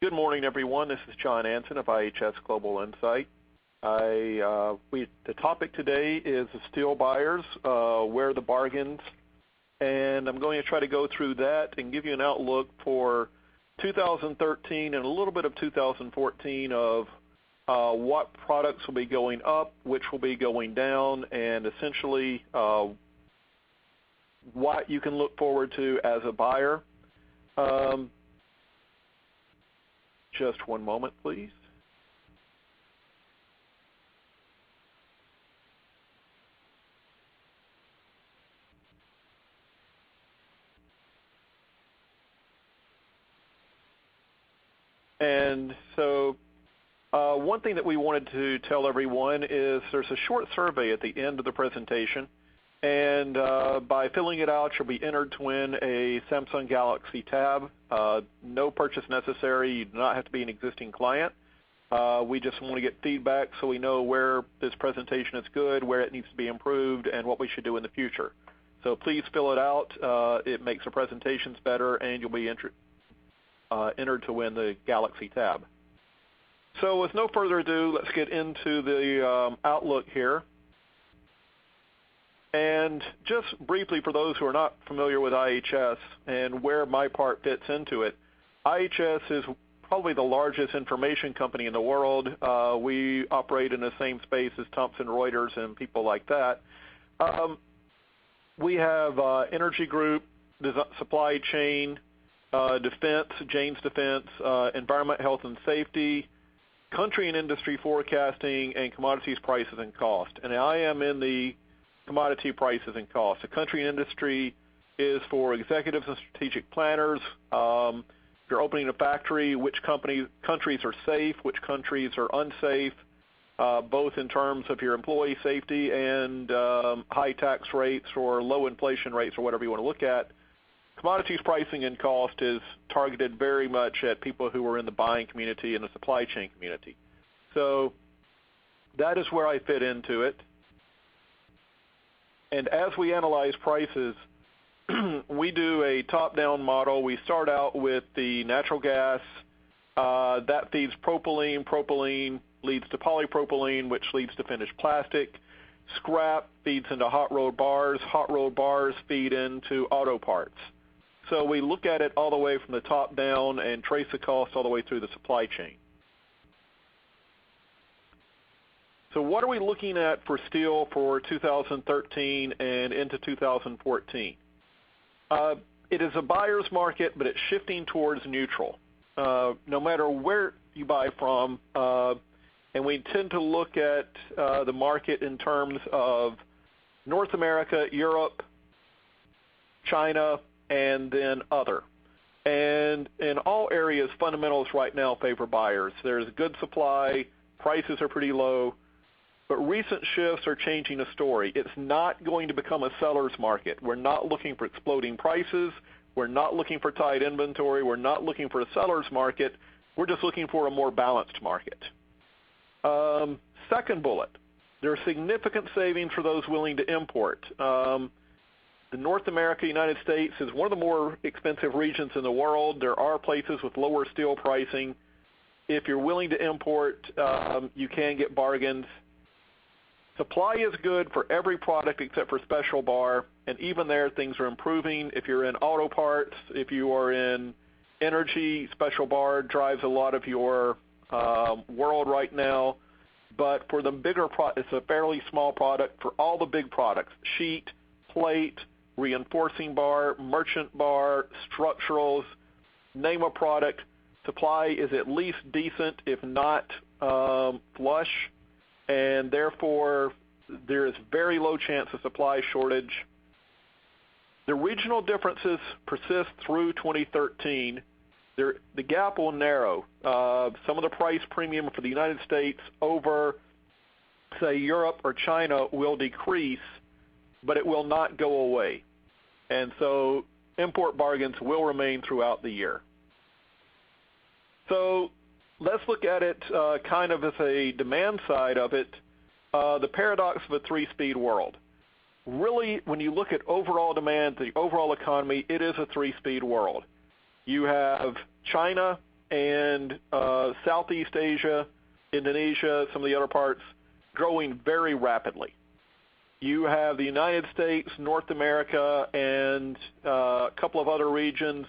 Good morning, everyone. This is John Anton of IHS Global Insight. The topic today is the steel buyers, where are the bargains, and I'm going to try to go through that and give you an outlook for 2013 and a little bit of 2014 of what products will be going up, which will be going down, and essentially what you can look forward to as a buyer. Just one moment, please. And so one thing that we wanted to tell everyone is there's a short survey at the end of the presentation, and by filling it out, you'll be entered to win a Samsung Galaxy Tab. No purchase necessary. You do not have to be an existing client. We just want to get feedback so we know where this presentation is good, where it needs to be improved, and what we should do in the future. So please fill it out. It makes the presentations better, and you'll be entered to win the Galaxy Tab. So with no further ado, let's get into the outlook here. And just briefly, for those who are not familiar with IHS and where my part fits into it, IHS is probably the largest information company in the world. We operate in the same space as Thomson Reuters and people like that. We have energy group, supply chain, defense, Jane's Defense, environment, health, and safety, country and industry forecasting, and commodities, prices, and cost. And I am in the commodity prices and costs. The country and industry is for executives and strategic planners. If you're opening a factory, which countries are safe, which countries are unsafe, both in terms of your employee safety and high tax rates or low inflation rates or whatever you want to look at. Commodities pricing and cost is targeted very much at people who are in the buying community and the supply chain community. So that is where I fit into it. And as we analyze prices, we do a top-down model. We start out with the natural gas. That feeds propylene. Propylene leads to polypropylene, which leads to finished plastic. Scrap feeds into hot rolled bars. Hot rolled bars feed into auto parts. So we look at it all the way from the top down and trace the cost all the way through the supply chain. So what are we looking at for steel for 2013 and into 2014? It is a buyer's market, but it's shifting towards neutral. No matter where you buy from, and we tend to look at the market in terms of North America, Europe, China, and then other. And in all areas, fundamentals right now favor buyers. There's good supply, prices are pretty low, but recent shifts are changing the story. It's not going to become a seller's market. We're not looking for exploding prices. We're not looking for tight inventory. We're not looking for a seller's market. We're just looking for a more balanced market. Second bullet, there are significant savings for those willing to import. The North America, United States, is one of the more expensive regions in the world. There are places with lower steel pricing. If you're willing to import, you can get bargains. Supply is good for every product except for special bar, and even there things are improving. If you're in auto parts, if you are in energy, special bar drives a lot of your world right now. But for the bigger it's a fairly small product. For all the big products, sheet, plate, reinforcing bar, merchant bar, structurals, name a product, supply is at least decent, if not flush, and therefore there is very low chance of supply shortage. The regional differences persist through 2013. The gap will narrow. Some of the price premium for the United States over, say, Europe or China will decrease, but it will not go away. And so import bargains will remain throughout the year. So let's look at it kind of as a demand side of it, the paradox of a three-speed world. Really, when you look at overall demand, the overall economy, it is a three-speed world. You have China and Southeast Asia, Indonesia, some of the other parts, growing very rapidly. You have the United States, North America, and a couple of other regions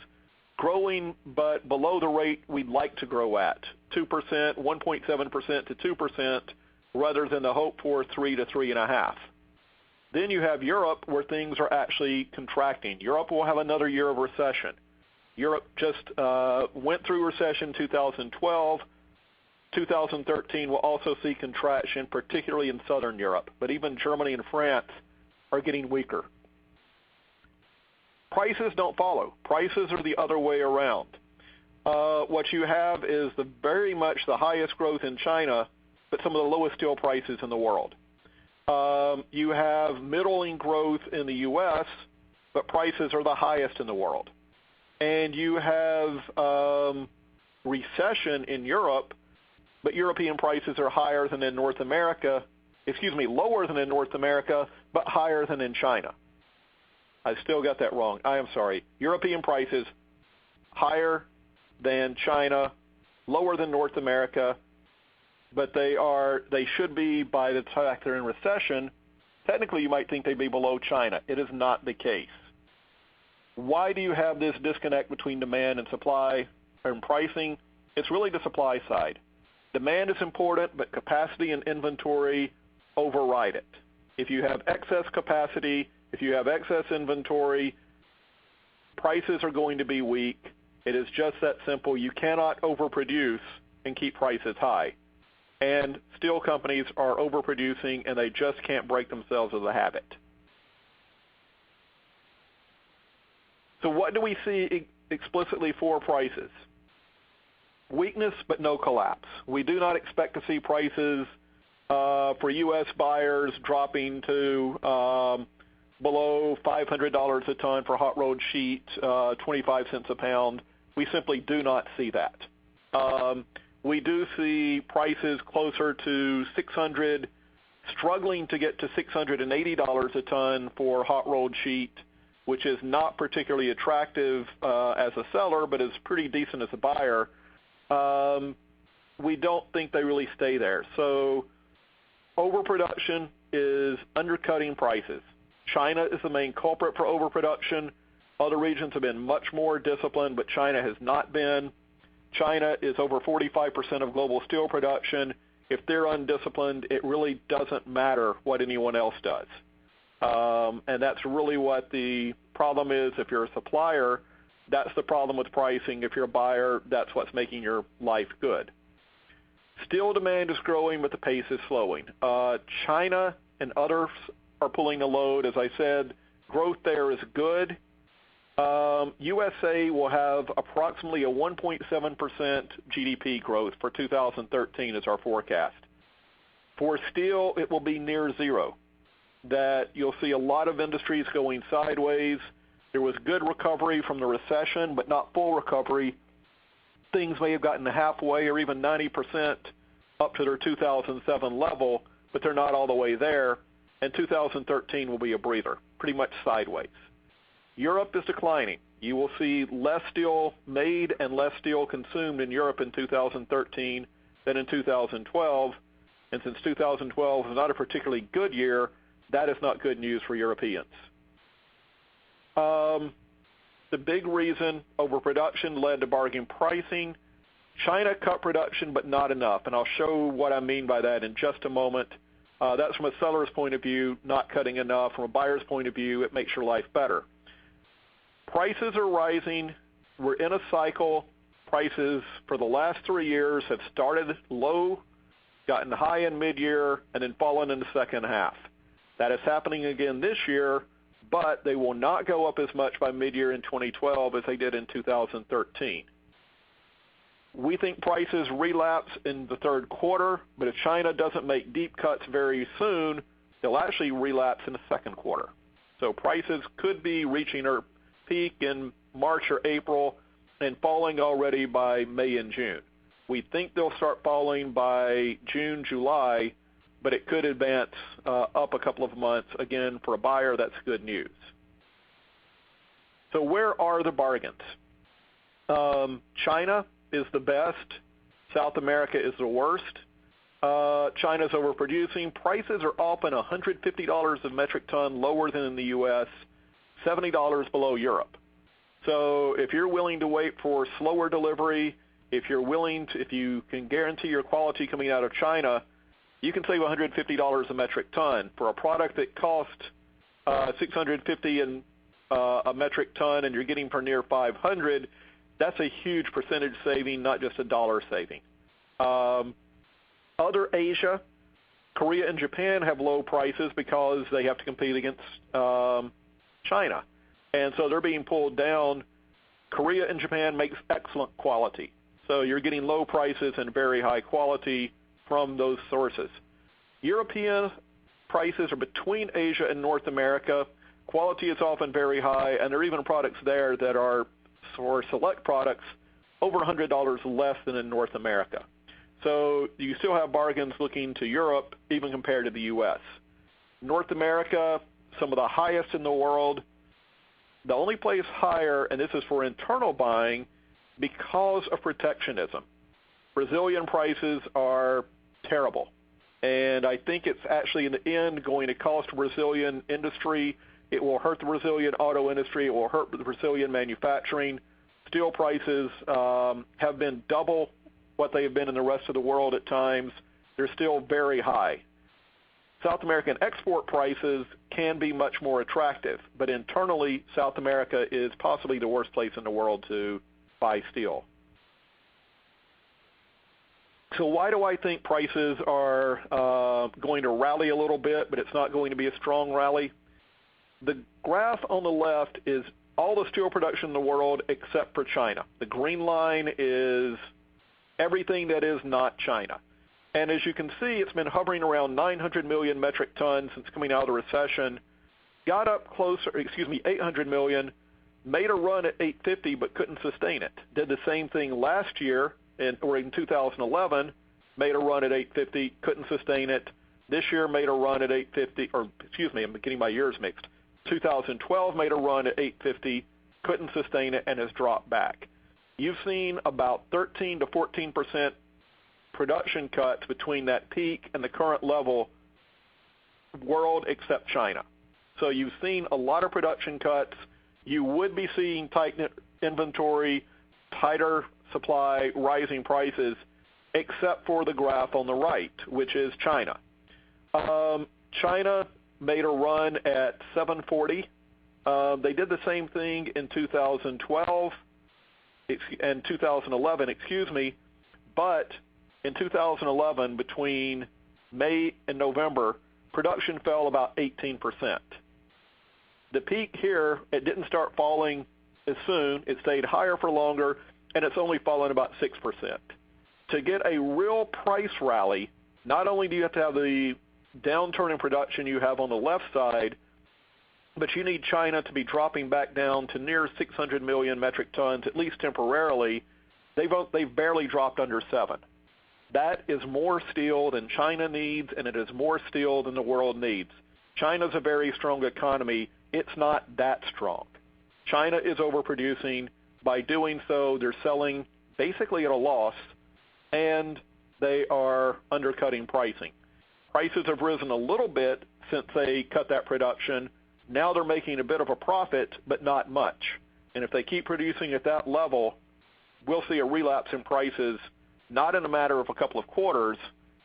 growing, but below the rate we'd like to grow at, 2%, 1.7% to 2%, rather than the hope for 3 to 3.5%. Then you have Europe, where things are actually contracting. Europe will have another year of recession. Europe just went through recession 2012. 2013 will also see contraction, particularly in southern Europe. But even Germany and France are getting weaker. Prices don't follow. Prices are the other way around. What you have is very much the highest growth in China, but some of the lowest steel prices in the world. You have middling growth in the U.S., but prices are the highest in the world. And you have recession in Europe, but European prices are higher than in North America, lower than in North America, but higher than in China. I still got that wrong. I am sorry. European prices higher than China, lower than North America, but they should be, by the fact they're in recession, technically you might think they'd be below China. It is not the case. Why do you have this disconnect between demand and supply and pricing? It's really the supply side. Demand is important, but capacity and inventory override it. If you have excess capacity, if you have excess inventory, prices are going to be weak. It is just that simple. You cannot overproduce and keep prices high. And steel companies are overproducing, and they just can't break themselves of the habit. So what do we see explicitly for prices? Weakness, but no collapse. We do not expect to see prices for U.S. buyers dropping to below $500 a ton for hot rolled sheet, 25 cents a pound. We simply do not see that. We do see prices closer to $600, struggling to get to $680 a ton for hot rolled sheet, which is not particularly attractive as a seller, but is pretty decent as a buyer. We don't think they really stay there. So overproduction is undercutting prices. China is the main culprit for overproduction. Other regions have been much more disciplined, but China has not been. China is over 45% of global steel production. If they're undisciplined, it really doesn't matter what anyone else does. And that's really what the problem is. If you're a supplier, that's the problem with pricing. If you're a buyer, that's what's making your life good. Steel demand is growing, but the pace is slowing. China and others are pulling the load. As I said, growth there is good. USA will have approximately a 1.7% GDP growth for 2013 as our forecast. For steel, it will be near zero. That you'll see a lot of industries going sideways. There was good recovery from the recession, but not full recovery. Things may have gotten halfway or even 90% up to their 2007 level, but they're not all the way there, and 2013 will be a breather, pretty much sideways. Europe is declining. You will see less steel made and less steel consumed in Europe in 2013 than in 2012, and since 2012 is not a particularly good year, that is not good news for Europeans. The big reason overproduction led to bargain pricing. China cut production, but not enough, and I'll show what I mean by that in just a moment. That's from a seller's point of view, not cutting enough. From a buyer's point of view, it makes your life better. Prices are rising. We're in a cycle. Prices for the last 3 years have started low, gotten high in mid-year, and then fallen in the second half. That is happening again this year, but they will not go up as much by mid-year in 2012 as they did in 2013. We think prices relapse in the third quarter, but if China doesn't make deep cuts very soon, they'll actually relapse in the second quarter. So prices could be reaching their peak in March or April and falling already by May and June. We think they'll start falling by June, July, but it could advance up a couple of months. Again, for a buyer, that's good news. So where are the bargains? China is the best. South America is the worst. China's overproducing. Prices are often $150 a metric ton lower than in the U.S., $70 below Europe. So if you're willing to wait for slower delivery, if you can guarantee your quality coming out of China, you can save $150 a metric ton. For a product that costs $650 a metric ton and you're getting for near $500, that's a huge percentage saving, not just a dollar saving. Other Asia, Korea and Japan have low prices because they have to compete against China. And so they're being pulled down. Korea and Japan makes excellent quality. So you're getting low prices and very high quality from those sources. European prices are between Asia and North America. Quality is often very high, and there are even products there that are, for select products, over $100 less than in North America. So you still have bargains looking to Europe, even compared to the U.S. North America, some of the highest in the world. The only place higher, and this is for internal buying, because of protectionism. Brazilian prices are terrible. And I think it's actually in the end going to cost Brazilian industry. It will hurt the Brazilian auto industry. It will hurt the Brazilian manufacturing. Steel prices have been double what they have been in the rest of the world at times. They're still very high. South American export prices can be much more attractive, but internally, South America is possibly the worst place in the world to buy steel. So why do I think prices are going to rally a little bit, but it's not going to be a strong rally? The graph on the left is all the steel production in the world except for China. The green line is everything that is not China. And as you can see, it's been hovering around 900 million metric tons since coming out of the recession. Got up closer, 800 million, made a run at 850 but couldn't sustain it. Did the same thing last year, or in 2011, made a run at 850, couldn't sustain it. This year made a run at 850, I'm getting my years mixed. 2012 made a run at 850, couldn't sustain it, and has dropped back. You've seen about 13 to 14% production cuts between that peak and the current level, world except China. So you've seen a lot of production cuts. You would be seeing tight inventory, tighter supply, rising prices, except for the graph on the right, which is China. China made a run at 740. They did the same thing in 2012 and 2011, but in 2011, between May and November, production fell about 18%. The peak here, it didn't start falling as soon. It stayed higher for longer, and it's only fallen about 6%. To get a real price rally, not only do you have to have the downturn in production you have on the left side, but you need China to be dropping back down to near 600 million metric tons, at least temporarily. They've barely dropped under 7. That is more steel than China needs, and it is more steel than the world needs. China's a very strong economy. It's not that strong. China is overproducing. By doing so, they're selling basically at a loss, and they are undercutting pricing. Prices have risen a little bit since they cut that production. Now they're making a bit of a profit, but not much. And if they keep producing at that level, we'll see a relapse in prices, not in a matter of a couple of quarters.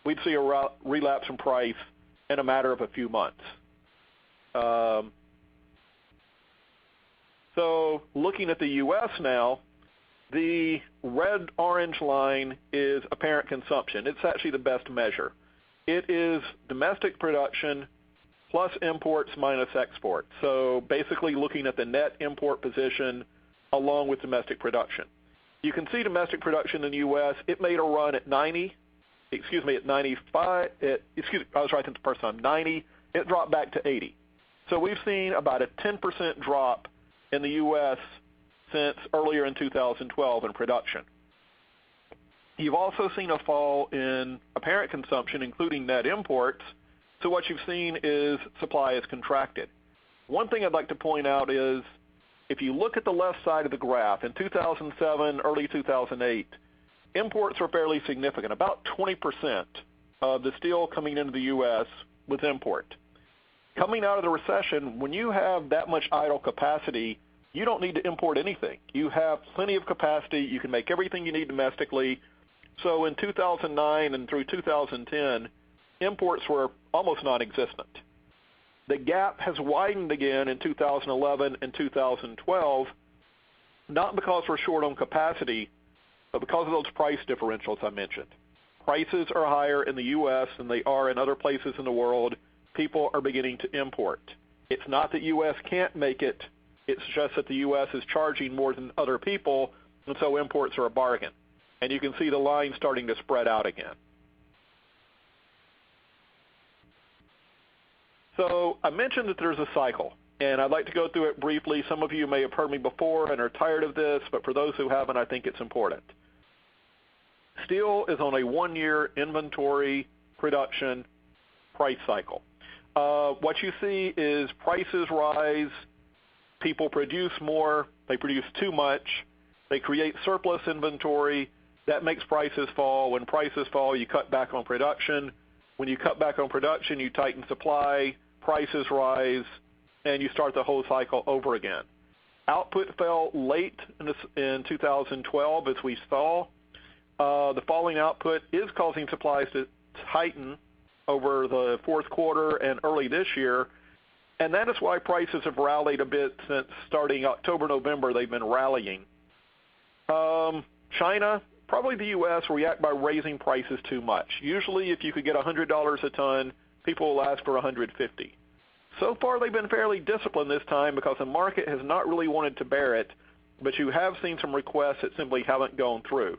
We'd see a relapse in price in a matter of a few months. So looking at the U.S. now, the red-orange line is apparent consumption. It's actually the best measure. It is domestic production plus imports minus exports. So basically looking at the net import position along with domestic production. You can see domestic production in the U.S., it made a run at 90. I was right the first time, 90. It dropped back to 80. So we've seen about a 10% drop in the U.S. since earlier in 2012 in production. You've also seen a fall in apparent consumption, including net imports. So what you've seen is supply is contracted. One thing I'd like to point out is if you look at the left side of the graph, in 2007, early 2008, imports are fairly significant. About 20% of the steel coming into the U.S. was import. Coming out of the recession, when you have that much idle capacity, you don't need to import anything. You have plenty of capacity. You can make everything you need domestically. So in 2009 and through 2010, imports were almost non-existent. The gap has widened again in 2011 and 2012, not because we're short on capacity, but because of those price differentials I mentioned. Prices are higher in the U.S. than they are in other places in the world. People are beginning to import. It's not that U.S. can't make it. It's just that the U.S. is charging more than other people, and so imports are a bargain. And you can see the line starting to spread out again. So I mentioned that there's a cycle, and I'd like to go through it briefly. Some of you may have heard me before and are tired of this, but for those who haven't, I think it's important. Steel is on a one-year inventory production price cycle. What you see is prices rise, people produce more, they produce too much, they create surplus inventory, that makes prices fall. When prices fall, you cut back on production. When you cut back on production, you tighten supply, prices rise, and you start the whole cycle over again. Output fell late in 2012, as we saw. The falling output is causing supplies to tighten over the fourth quarter and early this year, and that is why prices have rallied a bit since starting October, November. They've been rallying. China, probably the U.S., react by raising prices too much. Usually, if you could get $100 a ton, people will ask for $150. So far, they've been fairly disciplined this time because the market has not really wanted to bear it, but you have seen some requests that simply haven't gone through.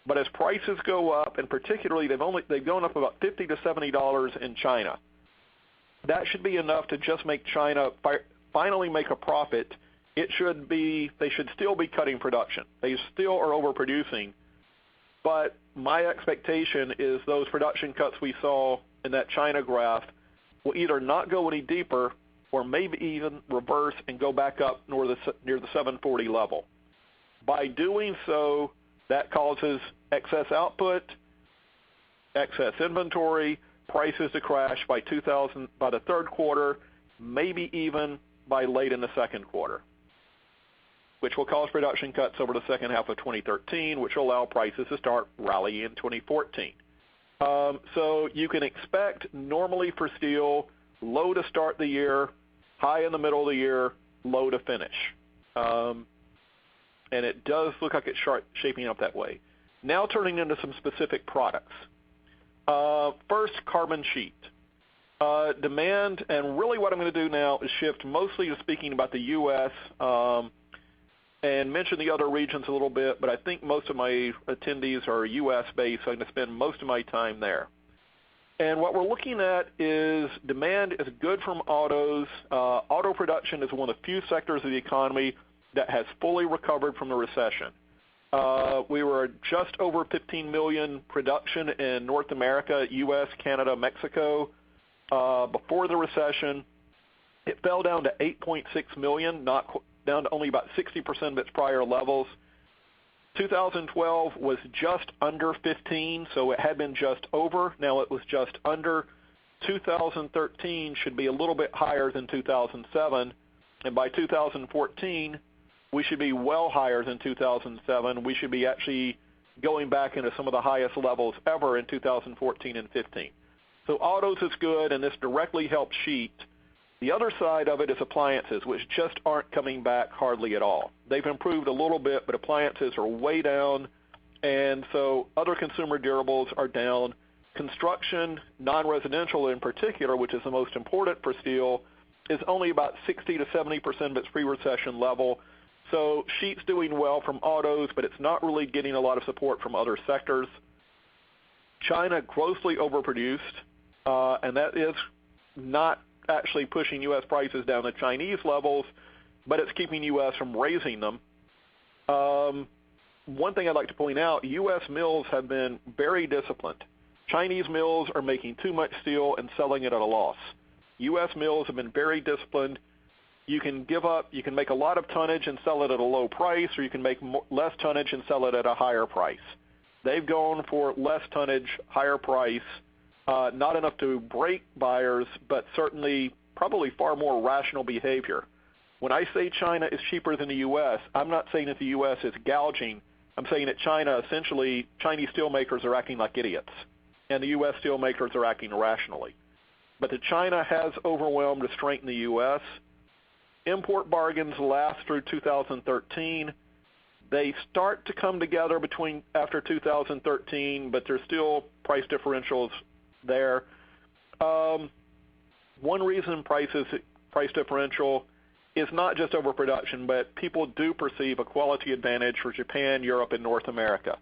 But as prices go up, and particularly they've gone up about $50 to $70 in China, that should be enough to just make China finally make a profit. They should still be cutting production. They still are overproducing. But my expectation is those production cuts we saw in that China graph will either not go any deeper or maybe even reverse and go back up near the 740 level. By doing so, that causes excess output, excess inventory, prices to crash by the third quarter, maybe even by late in the second quarter, which will cause production cuts over the second half of 2013, which will allow prices to start rallying in 2014. So you can expect normally for steel, low to start the year, high in the middle of the year, low to finish. And it does look like it's shaping up that way. Now turning into some specific products. First, carbon sheet. Demand, and really what I'm going to do now is shift mostly to speaking about the U.S., and mention the other regions a little bit, but I think most of my attendees are U.S.-based, so I'm going to spend most of my time there. And what we're looking at is demand is good from autos. Auto production is one of the few sectors of the economy that has fully recovered from the recession. We were just over 15 million production in North America, U.S., Canada, Mexico. Before the recession, it fell down to 8.6 million, down to only about 60% of its prior levels. 2012 was just under 15, so it had been just over. Now it was just under. 2013 should be a little bit higher than 2007, and by 2014, we should be well higher than 2007. We should be actually going back into some of the highest levels ever in 2014 and 15. So autos is good, and this directly helps sheet. The other side of it is appliances, which just aren't coming back hardly at all. They've improved a little bit, but appliances are way down, and so other consumer durables are down. Construction, non-residential in particular, which is the most important for steel, is only about 60 to 70% of its pre-recession level. So sheet's doing well from autos, but it's not really getting a lot of support from other sectors. China grossly overproduced, and that is not actually pushing U.S. prices down to Chinese levels, but it's keeping U.S. from raising them. One thing I'd like to point out, U.S. mills have been very disciplined. Chinese mills are making too much steel and selling it at a loss. U.S. mills have been very disciplined. You can make a lot of tonnage and sell it at a low price, or you can make less tonnage and sell it at a higher price. They've gone for less tonnage, higher price, not enough to break buyers, but certainly probably far more rational behavior. When I say China is cheaper than the U.S., I'm not saying that the U.S. is gouging. I'm saying that China, essentially, Chinese steelmakers are acting like idiots, and the U.S. steelmakers are acting irrationally. But the China has overwhelmed the strength in the U.S. Import bargains last through 2013. They start to come together after 2013, but there's still price differentials there. One reason price differential is not just overproduction, but people do perceive a quality advantage for Japan, Europe, and North America.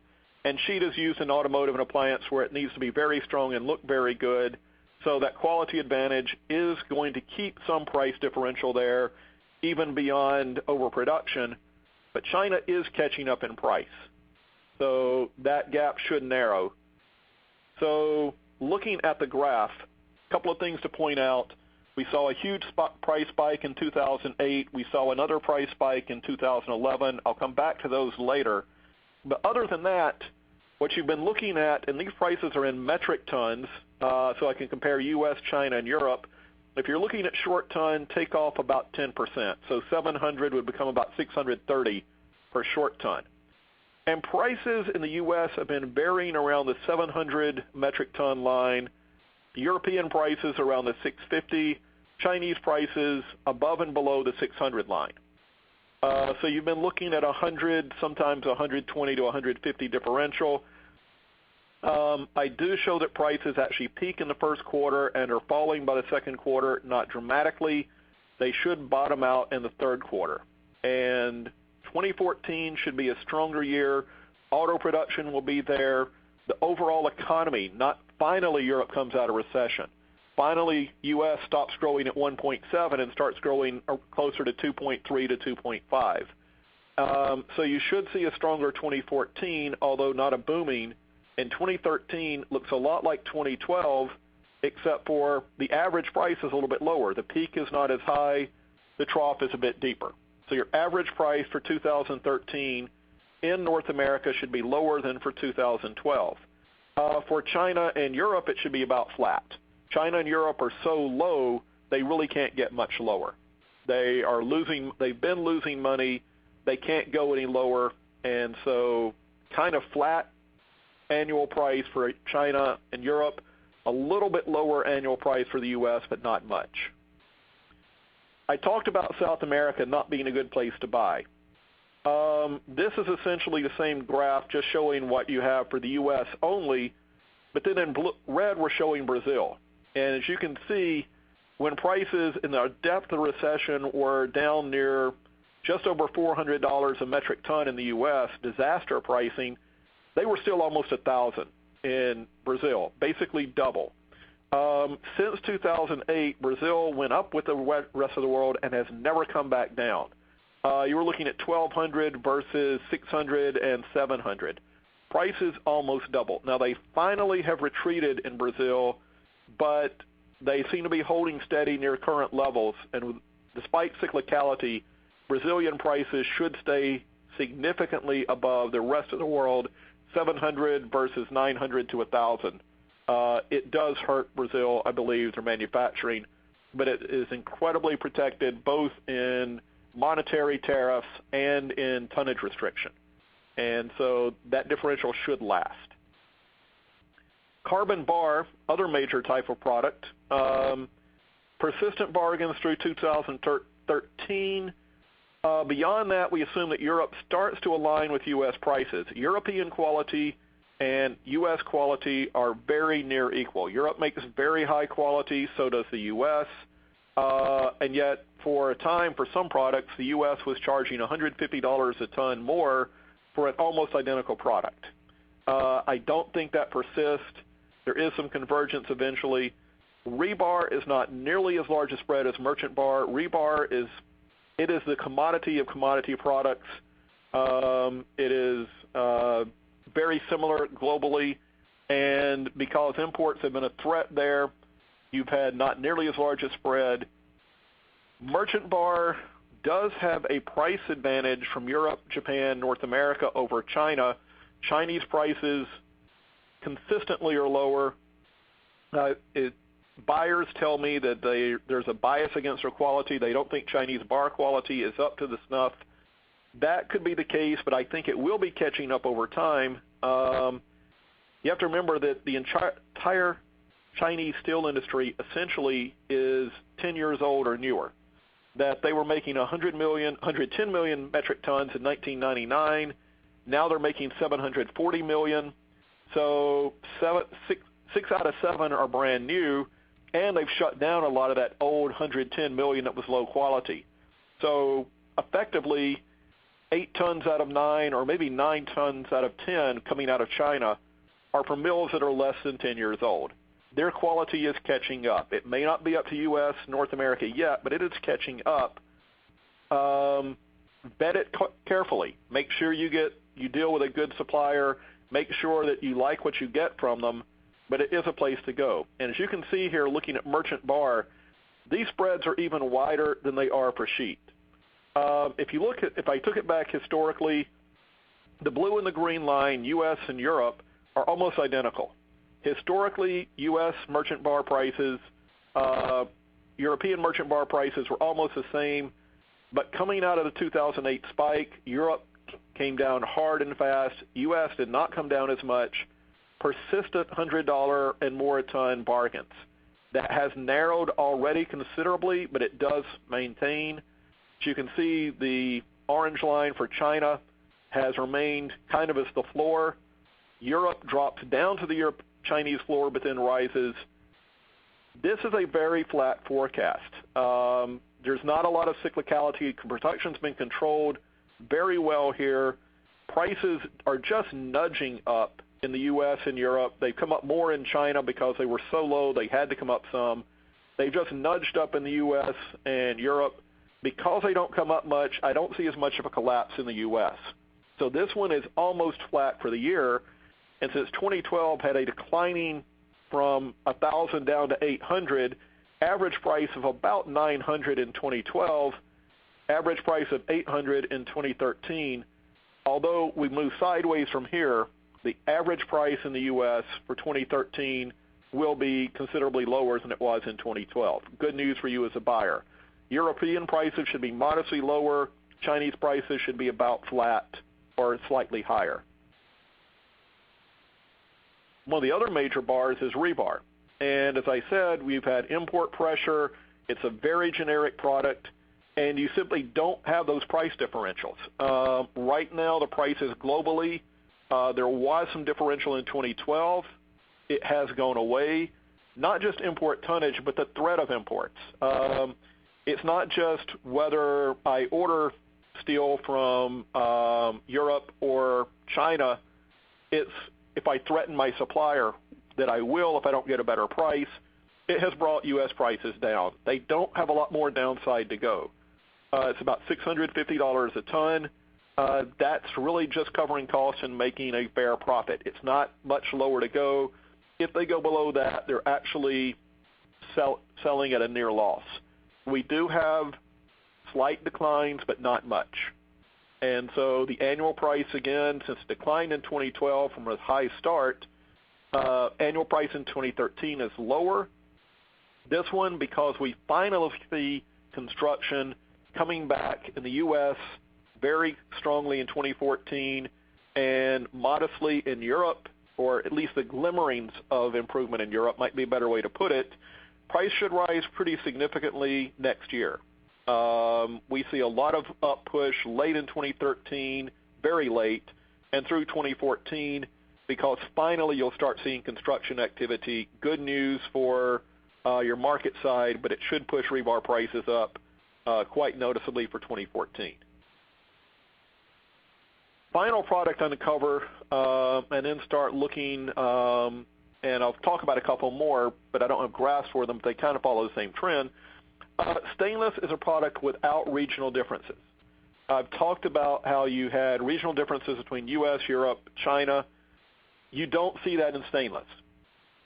And sheet is used in automotive and appliance where it needs to be very strong and look very good. So that quality advantage is going to keep some price differential there, even beyond overproduction. But China is catching up in price. So that gap should narrow. So looking at the graph, a couple of things to point out. We saw a huge price spike in 2008. We saw another price spike in 2011. I'll come back to those later. But other than that, what you've been looking at, and these prices are in metric tons, so I can compare U.S., China, and Europe. If you're looking at short ton, take off about 10%. So 700 would become about 630 per short ton. And prices in the U.S. have been varying around the 700 metric ton line. European prices around the 650, Chinese prices above and below the 600 line. So you've been looking at 100, sometimes 120 to 150 differential. I do show that prices actually peak in the first quarter and are falling by the second quarter, not dramatically. They should bottom out in the third quarter. And 2014 should be a stronger year. Auto production will be there. The overall economy, not finally Europe comes out of recession. Finally, U.S. stops growing at 1.7 and starts growing closer to 2.3 to 2.5. So you should see a stronger 2014, although not a booming. And 2013 looks a lot like 2012, except for the average price is a little bit lower. The peak is not as high. The trough is a bit deeper. So your average price for 2013 in North America should be lower than for 2012. For China and Europe, it should be about flat. China and Europe are so low, they really can't get much lower. They've been losing money. They can't go any lower. And so kind of flat annual price for China and Europe, a little bit lower annual price for the U.S., but not much. I talked about South America not being a good place to buy. This is essentially the same graph, just showing what you have for the U.S. only, but then in red we're showing Brazil. And as you can see, when prices in the depth of the recession were down near just over $400 a metric ton in the U.S., disaster pricing, they were still almost 1,000 in Brazil, basically double. Since 2008, Brazil went up with the rest of the world and has never come back down. You were looking at 1,200 versus 600 and 700. Prices almost double. Now, they finally have retreated in Brazil, but they seem to be holding steady near current levels. And despite cyclicality, Brazilian prices should stay significantly above the rest of the world, 700 versus 900 to 1,000. It does hurt Brazil, I believe, their manufacturing, but it is incredibly protected both in monetary tariffs and in tonnage restriction. And so that differential should last. Carbon bar, other major type of product, persistent bargains through 2013. Beyond that, we assume that Europe starts to align with U.S. prices. European quality and U.S. quality are very near equal. Europe makes very high quality, so does the U.S., and yet for a time, for some products, the U.S. was charging $150 a ton more for an almost identical product. I don't think that persists. There is some convergence eventually. Rebar is not nearly as large a spread as merchant bar. Rebar is the commodity of commodity products. It is very similar globally, and because imports have been a threat there, you've had not nearly as large a spread. Merchant bar does have a price advantage from Europe, Japan, North America over China. Chinese prices consistently are lower. Buyers tell me that there's a bias against their quality. They don't think Chinese bar quality is up to the snuff. That could be the case, but I think it will be catching up over time. You have to remember that the entire Chinese steel industry essentially is 10 years old or newer. That they were making 110 million metric tons in 1999. Now they're making 740 million. So six out of 7 are brand new, and they've shut down a lot of that old 110 million that was low quality. So effectively, 8 tons out of 9, or maybe 9 tons out of 10 coming out of China are from mills that are less than 10 years old. Their quality is catching up. It may not be up to U.S., North America yet, but it is catching up. Vet it carefully. Make sure you deal with a good supplier. Make sure that you like what you get from them, but it is a place to go. And as you can see here, looking at merchant bar, these spreads are even wider than they are for sheet. If I took it back historically, the blue and the green line, U.S. and Europe, are almost identical. Historically, U.S. merchant bar prices, European merchant bar prices were almost the same, but coming out of the 2008 spike, Europe came down hard and fast. U.S. did not come down as much. Persistent $100 and more a ton bargains. That has narrowed already considerably, but it does maintain. As you can see, the orange line for China has remained kind of as the floor. Europe drops down to the Chinese floor, but then rises. This is a very flat forecast. There's not a lot of cyclicality. Production's been controlled very well here. Prices are just nudging up in the U.S. and Europe. They've come up more in China because they were so low they had to come up some. They've just nudged up in the U.S. and Europe. Because they don't come up much, I don't see as much of a collapse in the U.S. So this one is almost flat for the year. And since 2012 had a declining from 1,000 down to 800, average price of about 900 in 2012, average price of 800 in 2013. Although we move sideways from here, the average price in the U.S. for 2013 will be considerably lower than it was in 2012. Good news for you as a buyer. European prices should be modestly lower. Chinese prices should be about flat or slightly higher. One of the other major bars is rebar. And as I said, we've had import pressure. It's a very generic product, and you simply don't have those price differentials. Right now, the prices globally, there was some differential in 2012. It has gone away. Not just import tonnage, but the threat of imports. It's not just whether I order steel from Europe or China. It's if I threaten my supplier that I will if I don't get a better price. It has brought U.S. prices down. They don't have a lot more downside to go. It's about $650 a ton. That's really just covering costs and making a fair profit. It's not much lower to go. If they go below that, they're actually selling at a near loss. We do have slight declines, but not much. And so the annual price, again, since it declined in 2012 from a high start, annual price in 2013 is lower. This one, because we finally see construction coming back in the U.S. very strongly in 2014 and modestly in Europe, or at least the glimmerings of improvement in Europe might be a better way to put it. Price should rise pretty significantly next year. We see a lot of up push late in 2013, very late, and through 2014, because finally you'll start seeing construction activity. Good news for your market side, but it should push rebar prices up quite noticeably for 2014. Final product on the cover, and then start looking, and I'll talk about a couple more, but I don't have graphs for them. They kind of follow the same trend. Stainless is a product without regional differences. I've talked about how you had regional differences between U.S., Europe, China. You don't see that in stainless.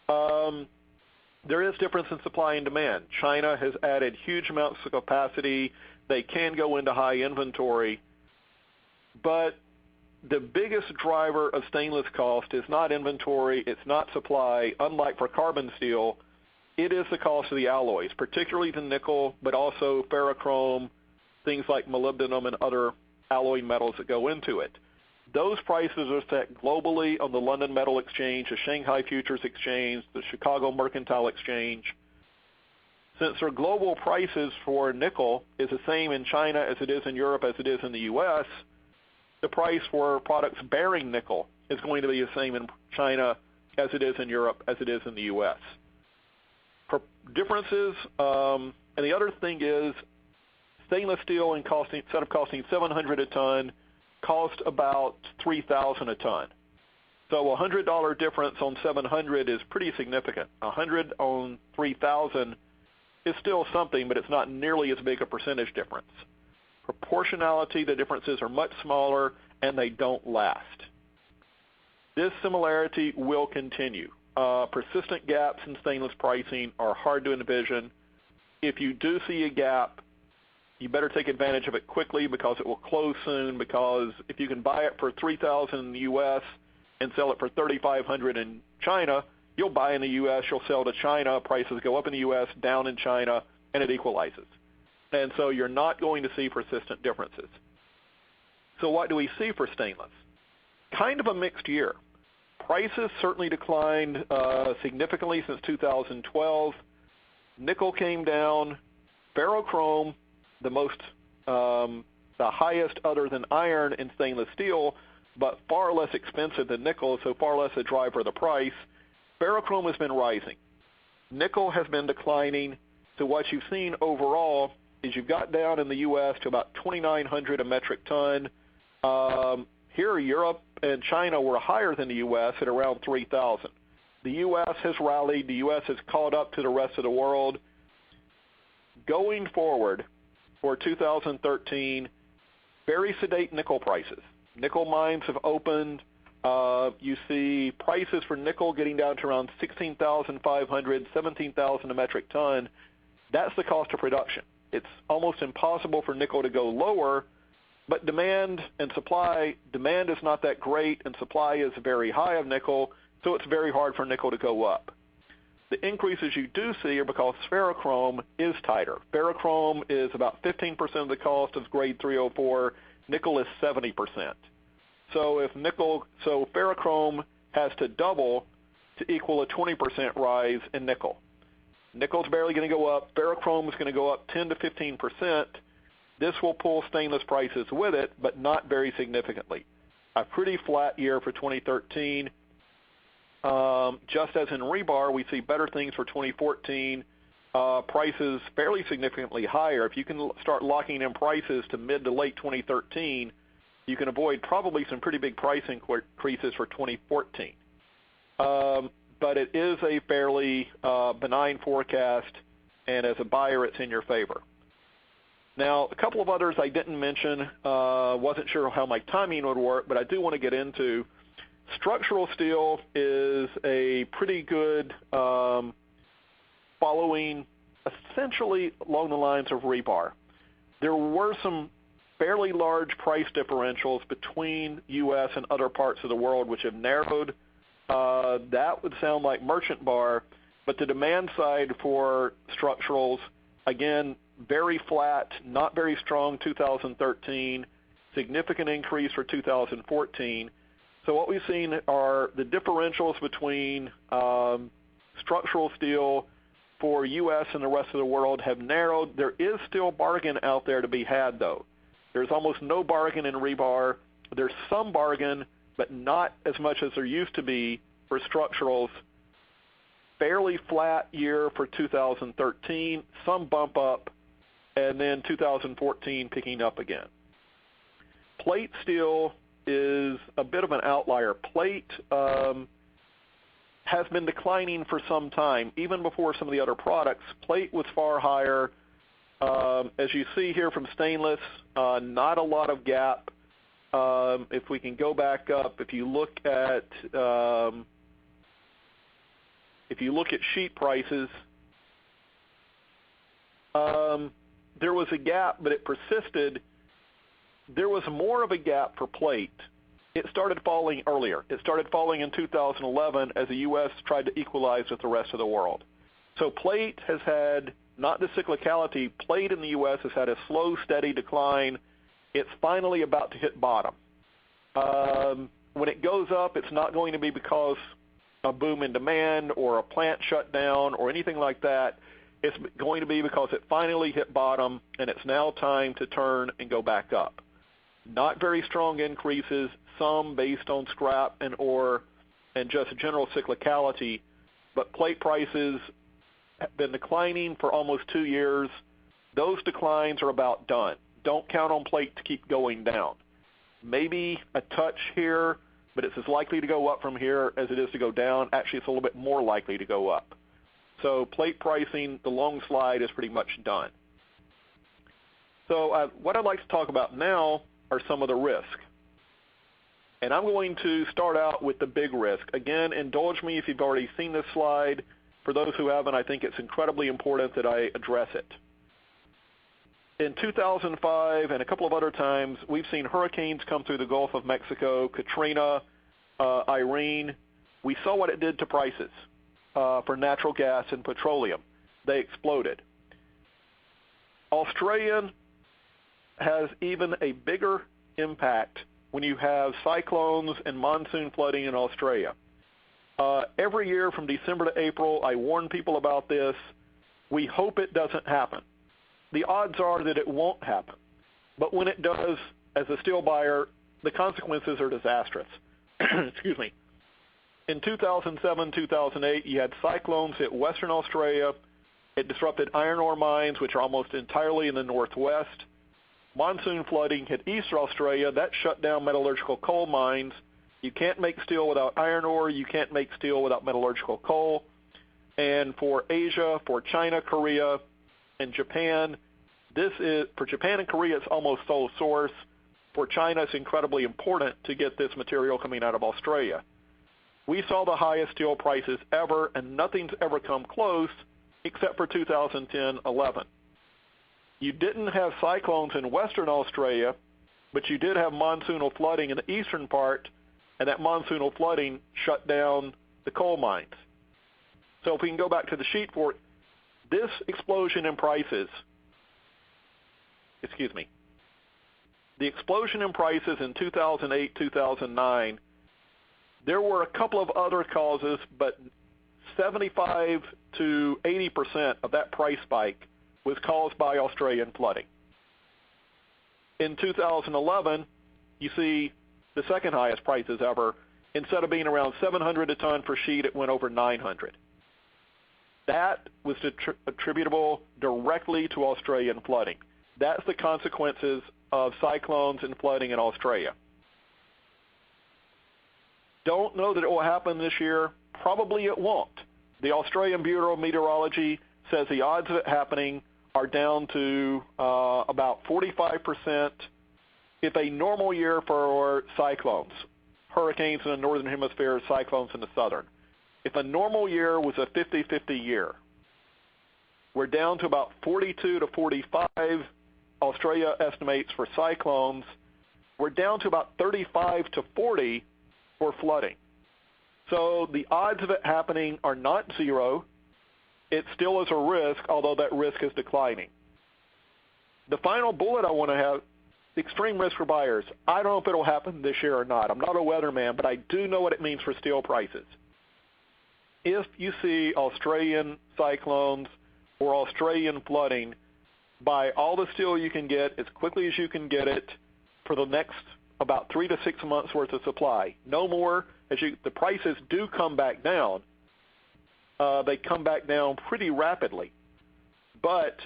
There is difference in supply and demand. China has added huge amounts of capacity. They can go into high inventory, but the biggest driver of stainless cost is not inventory, it's not supply. Unlike for carbon steel, it is the cost of the alloys, particularly the nickel, but also ferrochrome, things like molybdenum and other alloy metals that go into it. Those prices are set globally on the London Metal Exchange, the Shanghai Futures Exchange, the Chicago Mercantile Exchange. Since their global prices for nickel is the same in China as it is in Europe as it is in the U.S., the price for products bearing nickel is going to be the same in China as it is in Europe as it is in the U.S. For differences, and the other thing is stainless steel instead of costing $700 a ton, cost about $3,000 a ton. So a $100 difference on $700 is pretty significant. $100 on $3,000 is still something, but it's not nearly as big a percentage difference. Proportionality, the differences are much smaller, and they don't last. This similarity will continue. Persistent gaps in stainless pricing are hard to envision. If you do see a gap, you better take advantage of it quickly because it will close soon, because if you can buy it for $3,000 in the U.S. and sell it for $3,500 in China, you'll buy in the U.S., you'll sell to China, prices go up in the U.S., down in China, and it equalizes. And so you're not going to see persistent differences. So what do we see for stainless? Kind of a mixed year. Prices certainly declined significantly since 2012. Nickel came down. Ferrochrome, the highest other than iron in stainless steel, but far less expensive than nickel, so far less a driver of the price. Ferrochrome has been rising. Nickel has been declining. So what you've seen overall is you've got down in the U.S. to about $2,900 a metric ton. Here, Europe and China were higher than the U.S. at around $3,000. The U.S. has rallied. The U.S. has caught up to the rest of the world. Going forward for 2013, very sedate nickel prices. Nickel mines have opened. You see prices for nickel getting down to around $16,500, $17,000 a metric ton. That's the cost of production. It's almost impossible for nickel to go lower, but demand and supply, demand is not that great, and supply is very high of nickel, so it's very hard for nickel to go up. The increases you do see are because ferrochrome is tighter. Ferrochrome is about 15% of the cost of grade 304. Nickel is 70%. So ferrochrome has to double to equal a 20% rise in nickel. Nickel's barely going to go up. Ferrochrome is going to go up 10 to 15%. This will pull stainless prices with it, but not very significantly. A pretty flat year for 2013. Just as in rebar, we see better things for 2014. Prices fairly significantly higher. If you can start locking in prices to mid to late 2013, you can avoid probably some pretty big price increases for 2014. But it is a fairly benign forecast, and as a buyer, it's in your favor. Now, a couple of others I didn't mention, wasn't sure how my timing would work, but I do want to get into. Structural steel is a pretty good following essentially along the lines of rebar. There were some fairly large price differentials between U.S. and other parts of the world which have narrowed. That would sound like merchant bar, but the demand side for structurals, again, very flat, not very strong 2013, significant increase for 2014. So what we've seen are the differentials between structural steel for U.S. and the rest of the world have narrowed. There is still bargain out there to be had, though. There's almost no bargain in rebar. There's some bargain, but not as much as there used to be for structurals. Fairly flat year for 2013, some bump up, and then 2014 picking up again. Plate steel is a bit of an outlier. Plate has been declining for some time, even before some of the other products. Plate was far higher. As you see here from stainless, not a lot of gap. If we can go back up, if you look at sheet prices, there was a gap, but it persisted. There was more of a gap for plate it started falling earlier. It started falling in 2011 as the U.S. tried to equalize with the rest of the world. So plate has had, not the cyclicality, plate in the U.S. has had a slow, steady decline. It's finally about to hit bottom. When it goes up, it's not going to be because a boom in demand or a plant shut down or anything like that. It's going to be because it finally hit bottom, and it's now time to turn and go back up. Not very strong increases, some based on scrap and ore and just general cyclicality, but plate prices have been declining for almost 2 years. Those declines are about done. Don't count on plate to keep going down. Maybe a touch here, but it's as likely to go up from here as it is to go down. Actually, it's a little bit more likely to go up. So plate pricing, the long slide is pretty much done. So what I'd like to talk about now are some of the risk. And I'm going to start out with the big risk. Again, indulge me if you've already seen this slide. For those who haven't, I think it's incredibly important that I address it. In 2005 and a couple of other times, we've seen hurricanes come through the Gulf of Mexico, Katrina, Irene. We saw what it did to prices for natural gas and petroleum. They exploded. Australia has even a bigger impact when you have cyclones and monsoon flooding in Australia. Every year from December to April, I warn people about this. We hope it doesn't happen. The odds are that it won't happen. But when it does, as a steel buyer, the consequences are disastrous. Excuse me. In 2007, 2008, you had cyclones hit Western Australia. It disrupted iron ore mines, which are almost entirely in the northwest. Monsoon flooding hit Eastern Australia. That shut down metallurgical coal mines. You can't make steel without iron ore. You can't make steel without metallurgical coal. And for Asia, for China, Korea, and Japan, for Japan and Korea, it's almost sole source. For China, it's incredibly important to get this material coming out of Australia. We saw the highest steel prices ever, and nothing's ever come close except for 2010-11. You didn't have cyclones in Western Australia, but you did have monsoonal flooding in the eastern part, and that monsoonal flooding shut down the coal mines. So if we can go back to the sheet for it, this explosion in prices, the explosion in prices in 2008, 2009, there were a couple of other causes, but 75 to 80% of that price spike was caused by Australian flooding. In 2011, you see the second highest prices ever. Instead of being around $700 a ton per sheet, it went over $900. That was attributable directly to Australian flooding. That's the consequences of cyclones and flooding in Australia. Don't know that it will happen this year. Probably it won't. The Australian Bureau of Meteorology says the odds of it happening are down to about 45% if a normal year for cyclones, hurricanes in the northern hemisphere, cyclones in the southern. If a normal year was a 50-50 year, we're down to about 42 to 45, Australia estimates, for cyclones. We're down to about 35 to 40 for flooding. So the odds of it happening are not zero. It still is a risk, although that risk is declining. The final bullet I want to have, extreme risk for buyers. I don't know if it will happen this year or not. I'm not a weatherman, but I do know what it means for steel prices. If you see Australian cyclones or Australian flooding, buy all the steel you can get as quickly as you can get it for the next about 3 to 6 months worth of supply. No more. The prices do come back down. They come back down pretty rapidly. But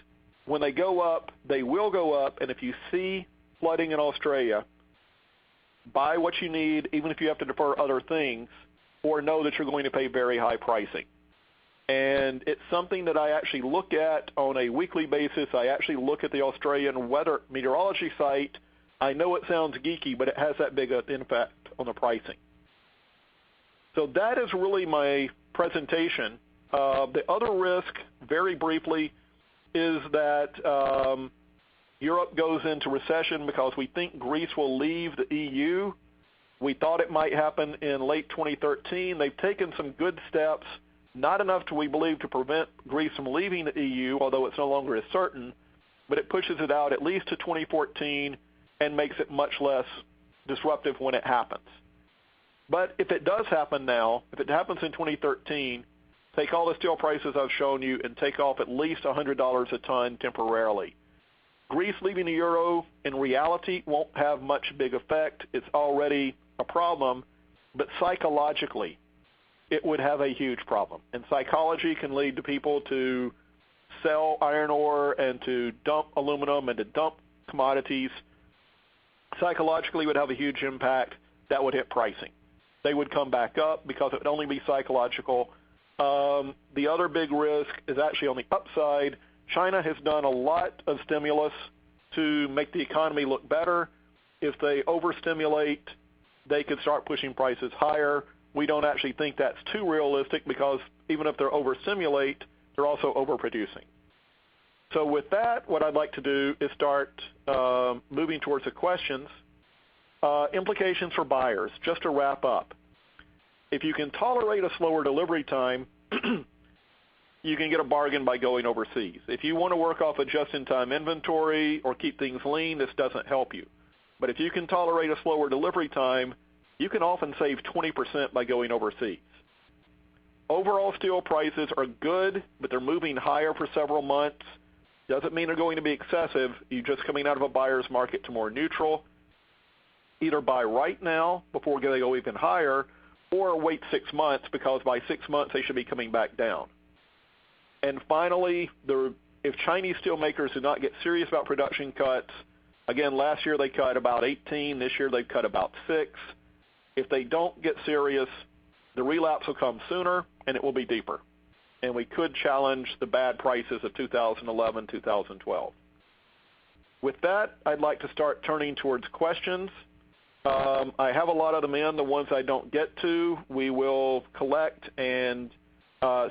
when they go up, they will go up. And if you see flooding in Australia, buy what you need, even if you have to defer other things, or know that you're going to pay very high pricing. And it's something that I actually look at on a weekly basis. I actually look at the Australian weather meteorology site. I know it sounds geeky, but it has that big an impact on the pricing. So that is really my presentation. The other risk, very briefly, is that Europe goes into recession because we think Greece will leave the EU. We thought it might happen in late 2013. They've taken some good steps, not enough, we believe, to prevent Greece from leaving the EU, although it's no longer as certain, but it pushes it out at least to 2014 and makes it much less disruptive when it happens. But if it does happen now, if it happens in 2013, take all the steel prices I've shown you and take off at least $100 a ton temporarily. Greece leaving the euro in reality won't have much big effect. It's already a problem, but psychologically it would have a huge problem. And psychology can lead to people to sell iron ore and to dump aluminum and to dump commodities. Psychologically it would have a huge impact. That would hit pricing. They would come back up because it would only be psychological. The other big risk is actually on the upside. China has done a lot of stimulus to make the economy look better. If they overstimulate, they could start pushing prices higher. We don't actually think that's too realistic because even if they're overstimulate, they're also overproducing. So with that, what I'd like to do is start moving towards the questions. Implications for buyers, just to wrap up. If you can tolerate a slower delivery time, you can get a bargain by going overseas. If you want to work off a just-in-time inventory or keep things lean, this doesn't help you. But if you can tolerate a slower delivery time, you can often save 20% by going overseas. Overall steel prices are good, but they're moving higher for several months. Doesn't mean they're going to be excessive. You're just coming out of a buyer's market to more neutral. Either buy right now before they go even higher, or wait 6 months because by 6 months they should be coming back down. And finally, if Chinese steelmakers do not get serious about production cuts, again, last year they cut about 18, this year they've cut about 6. If they don't get serious, the relapse will come sooner and it will be deeper. And we could challenge the bad prices of 2011, 2012. With that, I'd like to start turning towards questions. I have a lot of them in. The ones I don't get to, we will collect and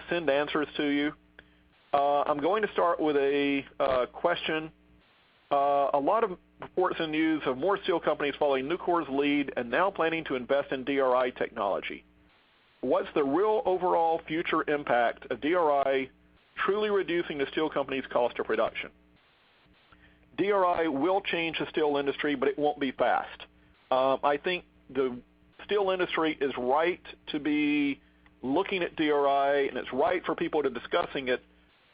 send answers to you. I'm going to start with a question. A lot of reports and news of more steel companies following Nucor's lead and now planning to invest in DRI technology. What's the real overall future impact of DRI truly reducing the steel company's cost of production? DRI will change the steel industry, but it won't be fast. I think the steel industry is right to be looking at DRI, and it's right for people to discussing it,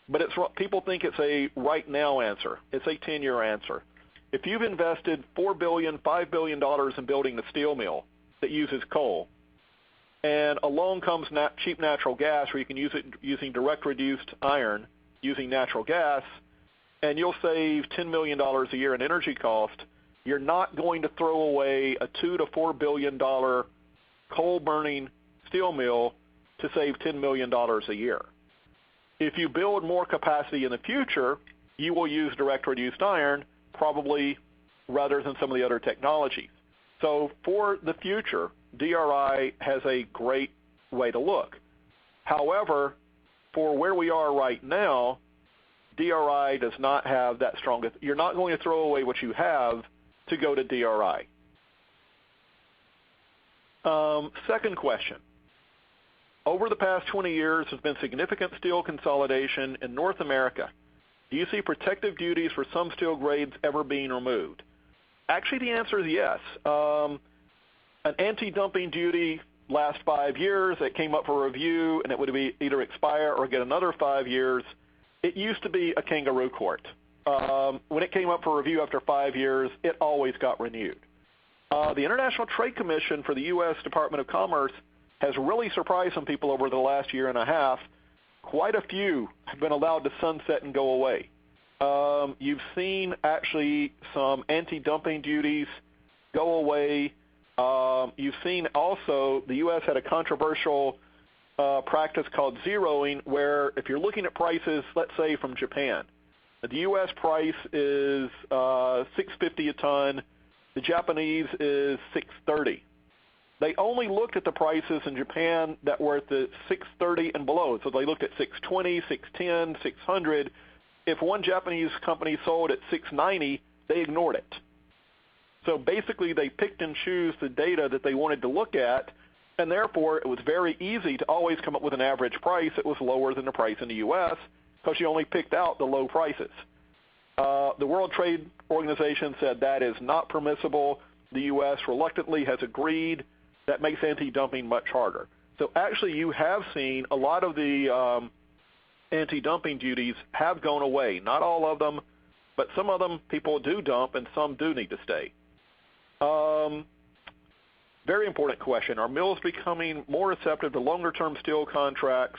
but people think it's a right now answer. It's a 10-year answer. If you've invested $4 billion, $5 billion in building a steel mill that uses coal, and along comes cheap natural gas where you can use it using direct reduced iron using natural gas, and you'll save $10 million a year in energy cost, you're not going to throw away a $2 to $4 billion coal-burning steel mill to save $10 million a year. If you build more capacity in the future, you will use direct reduced iron probably rather than some of the other technologies. So for the future, DRI has a great way to look. However, for where we are right now, DRI does not have that strong. You're not going to throw away what you have to go to DRI. Second question. Over the past 20 years, there's been significant steel consolidation in North America. Do you see protective duties for some steel grades ever being removed? Actually, the answer is yes. An anti-dumping duty lasts 5 years. It came up for review, and it would be either expire or get another 5 years. It used to be a kangaroo court. When it came up for review after 5 years, it always got renewed. The International Trade Commission for the U.S. Department of Commerce has really surprised some people over the last year and a half. Quite a few have been allowed to sunset and go away. You've seen actually some anti-dumping duties go away. You've seen also the U.S. had a controversial practice called zeroing, where if you're looking at prices, let's say from Japan, the U.S. price is $650 a ton. The Japanese is $630. They only looked at the prices in Japan that were at the $630 and below. So they looked at $620, $610, $600. If one Japanese company sold at $690, they ignored it. So basically they picked and chose the data that they wanted to look at, and therefore it was very easy to always come up with an average price that was lower than the price in the U.S. because you only picked out the low prices. The World Trade Organization said that is not permissible. The U.S. reluctantly has agreed. That makes anti-dumping much harder. So actually you have seen a lot of the anti-dumping duties have gone away. Not all of them, but some of them people do dump and some do need to stay. Very important question. Are mills becoming more receptive to longer-term steel contracts,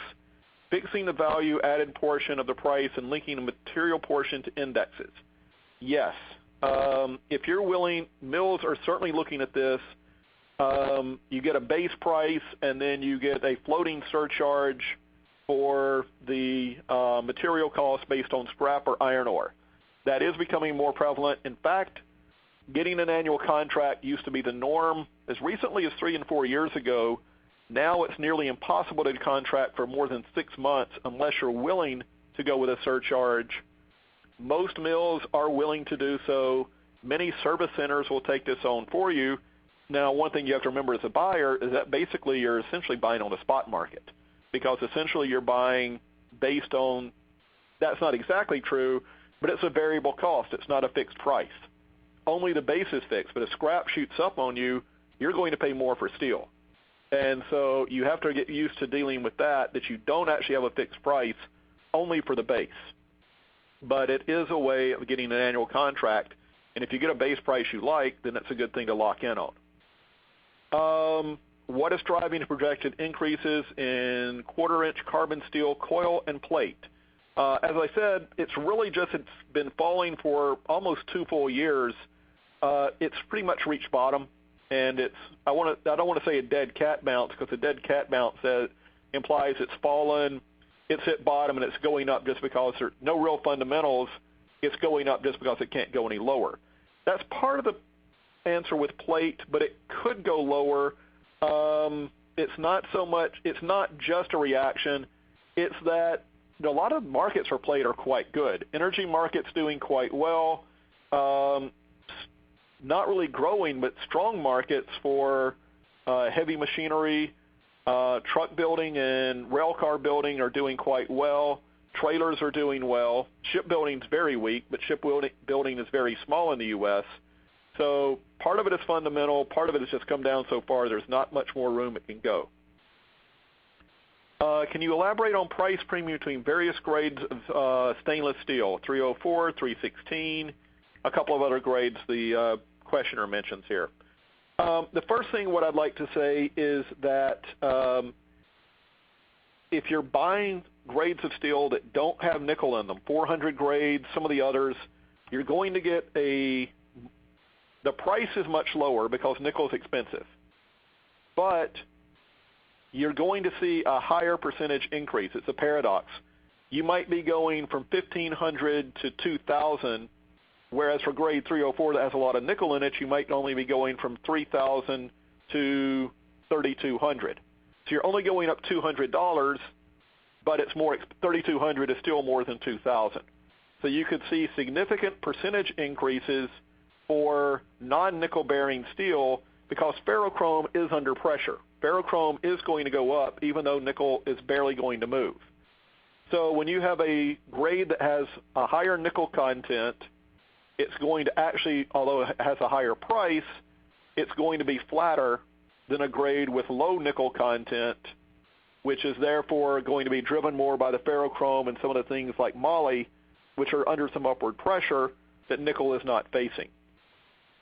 fixing the value-added portion of the price and linking the material portion to indexes? Yes. If you're willing, mills are certainly looking at this. You get a base price, and then you get a floating surcharge for the material cost based on scrap or iron ore. That is becoming more prevalent. In fact, getting an annual contract used to be the norm as recently as 3 and 4 years ago. Now it's nearly impossible to contract for more than 6 months unless you're willing to go with a surcharge. Most mills are willing to do so. Many service centers will take this on for you. Now, one thing you have to remember as a buyer is that basically you're essentially buying on the spot market, because essentially you're buying based on, that's not exactly true, but it's a variable cost. It's not a fixed price. Only the base is fixed, but if scrap shoots up on you, you're going to pay more for steel. And so you have to get used to dealing with that you don't actually have a fixed price only for the base. But it is a way of getting an annual contract, and if you get a base price you like, then it's a good thing to lock in on. What is driving the projected increases in quarter-inch carbon steel coil and plate? As I said, it's been falling for almost 2 full years. It's pretty much reached bottom, and I don't want to say a dead cat bounce, because a dead cat bounce implies it's fallen, it's hit bottom, and it's going up just because there's no real fundamentals. It's going up just because it can't go any lower. That's part of the answer with plate, but it could go lower. It's not just a reaction. It's that a lot of markets for plate are quite good. Energy market's doing quite well. Not really growing, but strong markets for heavy machinery, truck building and rail car building are doing quite well. Trailers are doing well. Shipbuilding's very weak, but shipbuilding is very small in the U.S. So part of it is fundamental. Part of it has just come down so far. There's not much more room it can go. Can you elaborate on price premium between various grades of stainless steel, 304, 316, a couple of other grades the questioner mentions here? The first thing what I'd like to say is that if you're buying grades of steel that don't have nickel in them, 400 grades, some of the others, you're going to get the price is much lower because nickel is expensive. But you're going to see a higher percentage increase. It's a paradox. You might be going from 1,500 to 2,000, whereas for grade 304 that has a lot of nickel in it, you might only be going from 3,000 to 3,200. So you're only going up $200, but it's more. 3,200 is still more than 2,000. So you could see significant percentage increases for non-nickel bearing steel because ferrochrome is under pressure. Ferrochrome is going to go up even though nickel is barely going to move. So when you have a grade that has a higher nickel content, it's going to actually, although it has a higher price, it's going to be flatter than a grade with low nickel content, which is therefore going to be driven more by the ferrochrome and some of the things like moly, which are under some upward pressure that nickel is not facing.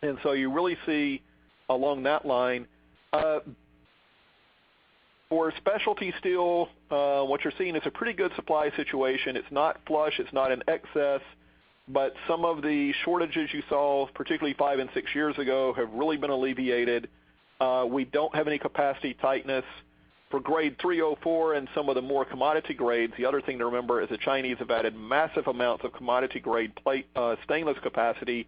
And so you really see along that line. For specialty steel, what you're seeing is a pretty good supply situation. It's not flush, it's not in excess, but some of the shortages you saw, particularly 5 and 6 years ago, have really been alleviated. We don't have any capacity tightness. For grade 304 and some of the more commodity grades, the other thing to remember is the Chinese have added massive amounts of commodity grade plate stainless capacity,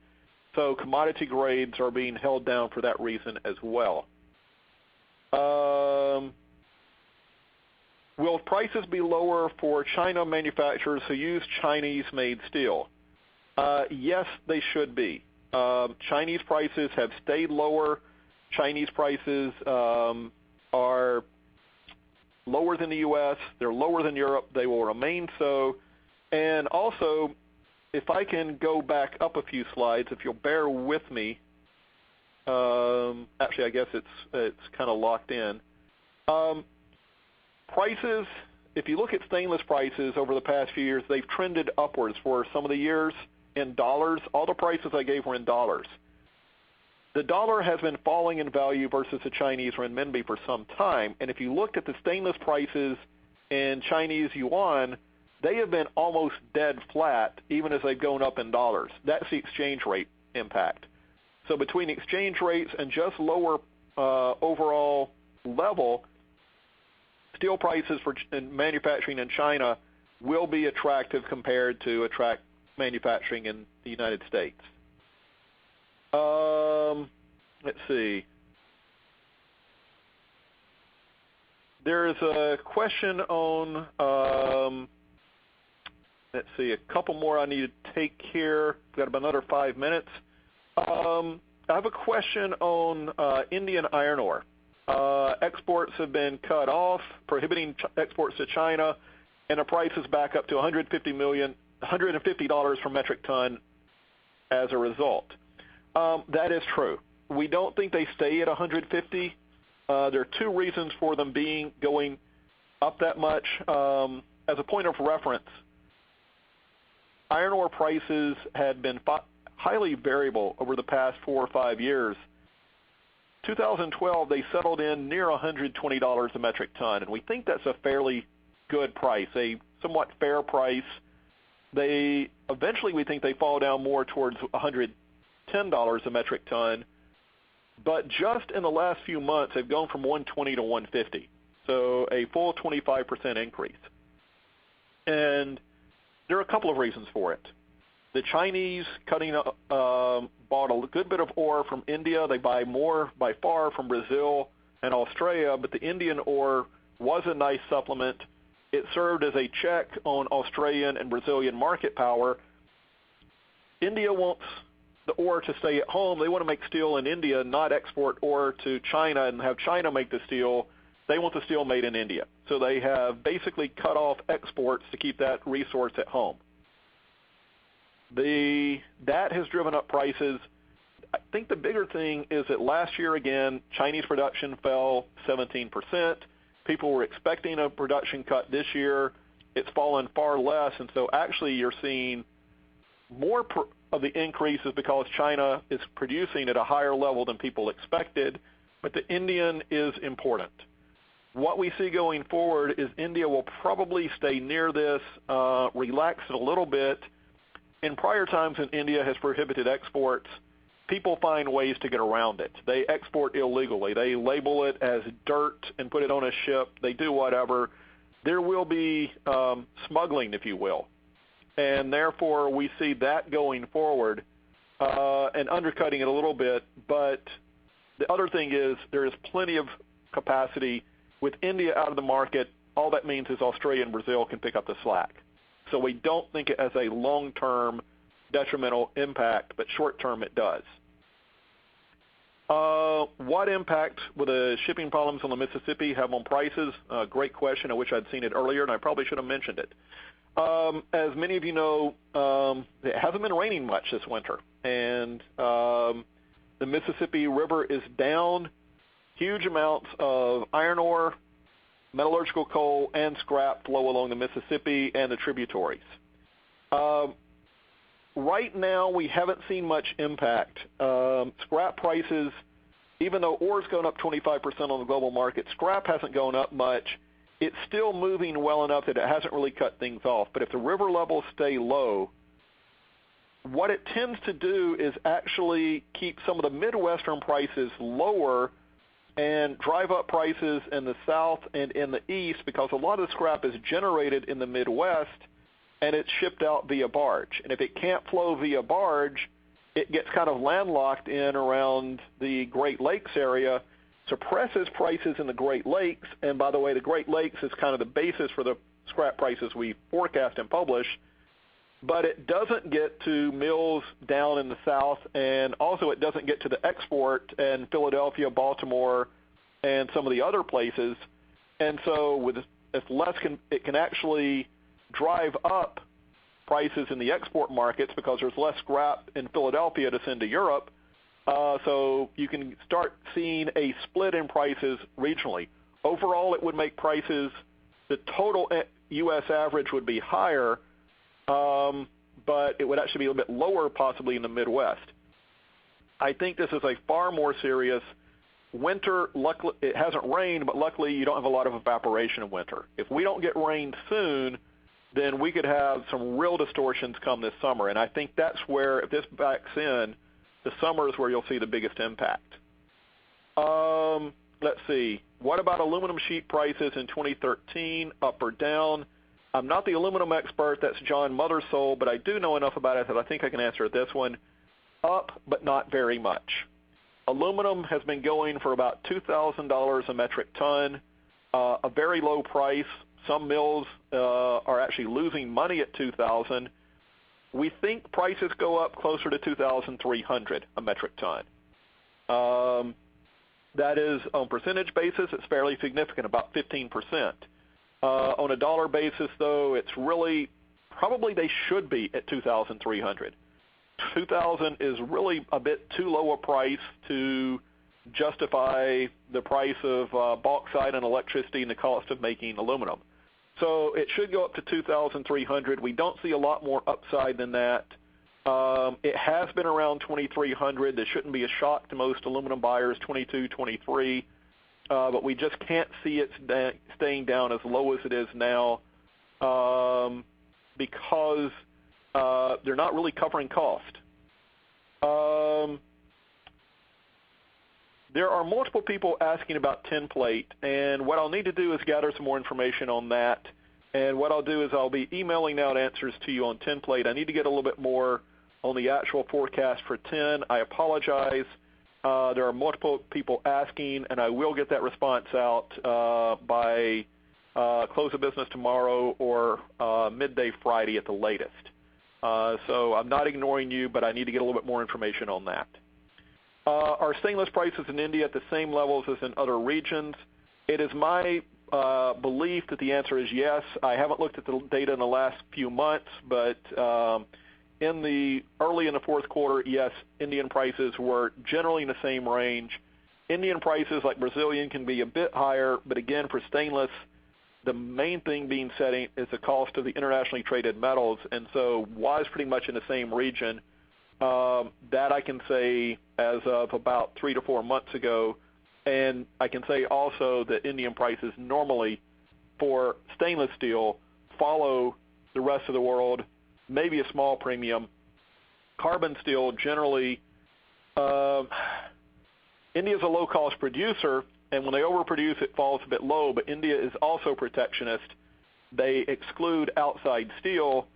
so commodity grades are being held down for that reason as well. Will prices be lower for China manufacturers who use Chinese-made steel? Yes, they should be. Chinese prices have stayed lower. Chinese prices are lower than the U.S. They're lower than Europe. They will remain so. And also, if I can go back up a few slides, if you'll bear with me. Actually, I guess it's kind of locked in. Prices, if you look at stainless prices over the past few years, they've trended upwards for some of the years in dollars. All the prices I gave were in dollars. The dollar has been falling in value versus the Chinese renminbi for some time, and if you looked at the stainless prices in Chinese yuan, they have been almost dead flat even as they've gone up in dollars. That's the exchange rate impact. So between exchange rates and just lower overall level, steel prices for manufacturing in China will be attractive compared to attract manufacturing in the United States. Let's see. There is a question on, let's see, a couple more I need to take here. We've got about another 5 minutes. I have a question on Indian iron ore. Exports have been cut off, prohibiting exports to China, and the price is back up to $150 per metric ton as a result. That is true. We don't think they stay at 150. There are two reasons for them going up that much. As a point of reference, iron ore prices had been highly variable over the past 4 or 5 years. 2012, they settled in near $120 a metric ton, and we think that's a fairly good price, a somewhat fair price. Eventually, we think they fall down more towards $110 a metric ton, but just in the last few months, they've gone from 120 to 150, so a full 25% increase. And there are a couple of reasons for it. The Chinese bought a good bit of ore from India. They buy more by far from Brazil and Australia, but the Indian ore was a nice supplement. It served as a check on Australian and Brazilian market power. India wants the ore to stay at home. They want to make steel in India, not export ore to China and have China make the steel. They want the steel made in India. So they have basically cut off exports to keep that resource at home. That has driven up prices. I think the bigger thing is that last year, again, Chinese production fell 17%. People were expecting a production cut this year. It's fallen far less, and so actually you're seeing more of the increases because China is producing at a higher level than people expected, but the Indian is important. What we see going forward is India will probably stay near this, relax it a little bit. In prior times when India has prohibited exports, people find ways to get around it. They export illegally. They label it as dirt and put it on a ship. They do whatever. There will be smuggling, if you will. And therefore, we see that going forward and undercutting it a little bit. But the other thing is there is plenty of capacity. With India out of the market, all that means is Australia and Brazil can pick up the slack. So we don't think it has a long-term detrimental impact, but short-term it does. What impact will the shipping problems on the Mississippi have on prices? Great question. I wish I'd seen it earlier, and I probably should have mentioned it. As many of you know, it hasn't been raining much this winter, and the Mississippi River is down. Huge amounts of iron ore, metallurgical coal, and scrap flow along the Mississippi and the tributaries. Right now, we haven't seen much impact. Scrap prices, even though ore's gone up 25% on the global market, scrap hasn't gone up much. It's still moving well enough that it hasn't really cut things off. But if the river levels stay low, what it tends to do is actually keep some of the Midwestern prices lower and drive up prices in the South and in the East because a lot of the scrap is generated in the Midwest and it's shipped out via barge. And if it can't flow via barge, it gets kind of landlocked in around the Great Lakes area, suppresses prices in the Great Lakes. And by the way, the Great Lakes is kind of the basis for the scrap prices we forecast and publish. but it doesn't get to mills down in the South, and also it doesn't get to the export in Philadelphia, Baltimore, and some of the other places. And so with less, it can actually drive up prices in the export markets because there's less scrap in Philadelphia to send to Europe. So you can start seeing a split in prices regionally. Overall, it would make prices, the total U.S. average would be higher, but it would actually be a little bit lower possibly in the Midwest. I think this is a far more serious winter. Luckily, it hasn't rained, but luckily you don't have a lot of evaporation in winter. If we don't get rain soon, then we could have some real distortions come this summer. And I think that's where, if this backs in, the summer is where you'll see the biggest impact. Let's see. What about aluminum sheet prices in 2013, up or down? I'm not the aluminum expert. That's John Mothersole, but I do know enough about it that I think I can answer this one. Up, but not very much. Aluminum has been going for about $2,000 a metric ton, a very low price. Some mills are actually losing money at $2,000. We think prices go up closer to $2,300 a metric ton. That is, on percentage basis, it's fairly significant, about 15%. On a dollar basis, though, it's really, probably they should be at $2,300. $2,000 is really a bit too low a price to justify the price of bauxite and electricity and the cost of making aluminum. So it should go up to $2,300. We don't see a lot more upside than that. It has been around $2,300. This shouldn't be a shock to most aluminum buyers, $22, $23. But we just can't see it staying down as low as it is now because they're not really covering cost. There are multiple people asking about tin plate, and what I'll need to do is gather some more information on that. And what I'll do is I'll be emailing out answers to you on tin plate. I need to get a little bit more on the actual forecast for tin. I apologize. There are multiple people asking, and I will get that response out by close of business tomorrow or midday Friday at the latest. So I'm not ignoring you, but I need to get a little bit more information on that. Are stainless prices in India at the same levels as in other regions? It is my belief that the answer is yes. I haven't looked at the data in the last few months, but early in the fourth quarter, yes, Indian prices were generally in the same range. Indian prices, like Brazilian, can be a bit higher, but again, for stainless, the main thing being setting is the cost of the internationally traded metals, and so was pretty much in the same region. That I can say as of about 3 to 4 months ago, and I can say also that Indian prices normally for stainless steel follow the rest of the world, maybe a small premium. Carbon steel generally, India is a low-cost producer, and when they overproduce, it falls a bit low, but India is also protectionist. They exclude outside steel.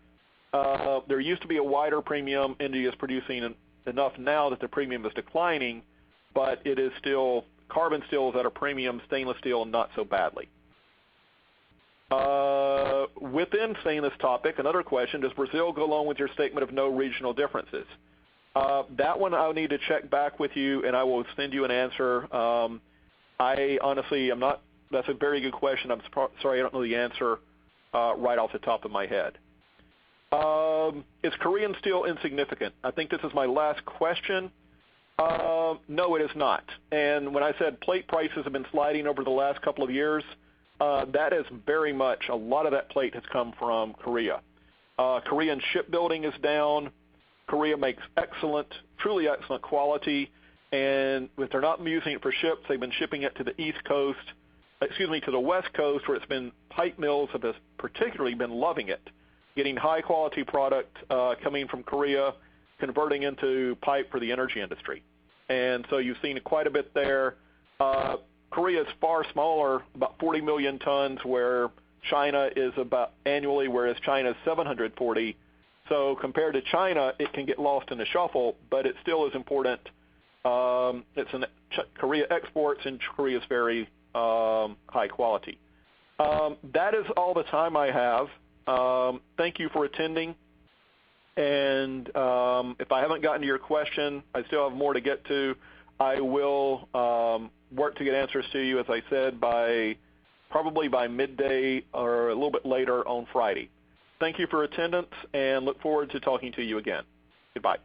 There used to be a wider premium. India is producing enough now that the premium is declining, but it is still, carbon steel is at a premium, stainless steel not so badly. Within stainless topic, another question, does Brazil go along with your statement of no regional differences? That one I'll need to check back with you, and I will send you an answer. I honestly am not, that's a very good question. I'm sorry I don't know the answer right off the top of my head. Is Korean steel insignificant? I think this is my last question. No, it is not. And when I said plate prices have been sliding over the last couple of years, that is very much, a lot of that plate has come from Korea. Korean shipbuilding is down. Korea makes excellent, truly excellent quality. And if they're not using it for ships, they've been shipping it to the East Coast, to the West Coast, where it's been, pipe mills have particularly been loving it, getting high quality product coming from Korea, converting into pipe for the energy industry. And so you've seen quite a bit there. Korea is far smaller, about 40 million tons, where China is about annually, whereas China is 740. So compared to China, it can get lost in the shuffle, but it still is important. Korea exports, and Korea is very high quality. That is all the time I have. Thank you for attending. And if I haven't gotten to your question, I still have more to get to. I will work to get answers to you, as I said, probably by midday or a little bit later on Friday. Thank you for attendance, and look forward to talking to you again. Goodbye.